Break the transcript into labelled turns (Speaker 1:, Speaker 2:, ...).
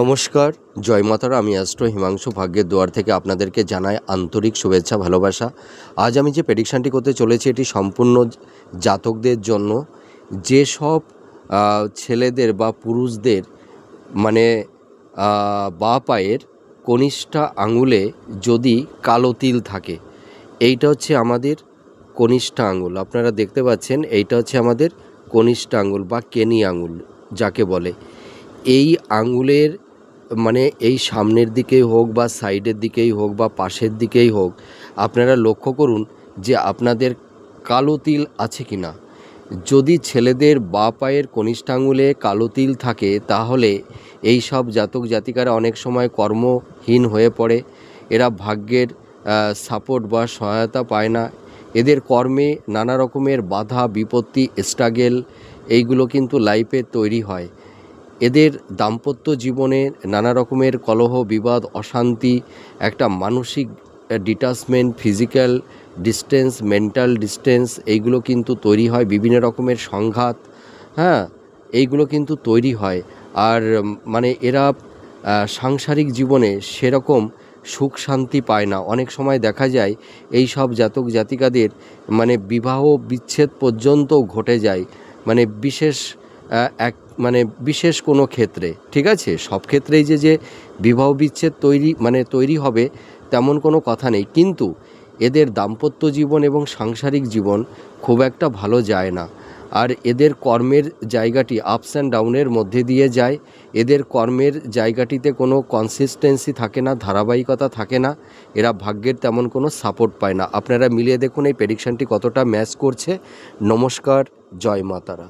Speaker 1: নমস্কার, জয় মাতারা। আমি অ্যাস্ট্রো হিমাংশু ভাগ্যের দুয়ার থেকে আপনাদেরকে জানাই আন্তরিক শুভেচ্ছা, ভালোবাসা। আজ আমি যে প্রেডিকশানটি করতে চলেছি এটি সম্পূর্ণ জাতকদের জন্য। যেসব ছেলেদের বা পুরুষদের মানে বাঁ পায়ের কনিষ্ঠা আঙুলে যদি কালো তিল থাকে, এইটা হচ্ছে আমাদের কনিষ্ঠা আঙুল। আপনারা দেখতে পাচ্ছেন, এইটা হচ্ছে আমাদের কনিষ্ঠা আঙুল বা কেনি আঙুল যাকে বলে। এই আঙুলের মানে এই সামনের দিকেই হোক বা সাইডের দিকেই হোক বা পাশের দিকেই হোক, আপনারা লক্ষ্য করুন যে আপনাদের কালো তিল আছে কি না। যদি ছেলেদের বাঁ পায়ের কনিষ্ঠা আঙুলে কালো তিল থাকে, তাহলে এই সব জাতক জাতিকারা অনেক সময় কর্মহীন হয়ে পড়ে। এরা ভাগ্যের সাপোর্ট বা সহায়তা পায় না। এদের কর্মে নানা রকমের বাধা বিপত্তি স্ট্রাগেল এইগুলো কিন্তু লাইফে তৈরি হয়। এদের দাম্পত্য জীবনে নানা রকমের কলহ বিবাদ অশান্তি, একটা মানসিক detachment, physical distance, mental distance এইগুলো কিন্তু তৈরি হয়। বিভিন্ন রকমের সংঘাত, এইগুলো কিন্তু তৈরি হয়। আর মানে এরা সাংসারিক জীবনে সেরকম সুখ শান্তি পায় না। অনেক সময় দেখা যায় এই সব জাতক জাতিকাদের মানে বিবাহ বিচ্ছেদ পর্যন্তও ঘটে যায়, মানে বিশেষ কোনো ক্ষেত্রে। ঠিক আছে, সব ক্ষেত্রেই যে বিবাহ বিচ্ছেদ তৈরি হবে তেমন কোনো কথা নেই, কিন্তু এদের দাম্পত্য জীবন এবং সাংসারিক জীবন খুব একটা ভালো যায় না। আর এদের কর্মের জায়গাটি আপস অ্যান্ড ডাউনের মধ্যে দিয়ে যায়। এদের কর্মের জায়গাটিতে কোনো কনসিস্টেন্সি থাকে না, ধারাবাহিকতা থাকে না। এরা ভাগ্যের তেমন কোনো সাপোর্ট পায় না। আপনারা মিলিয়ে দেখুন এই প্রেডিকশানটি কতটা ম্যাচ করছে। নমস্কার, জয় মাতারা।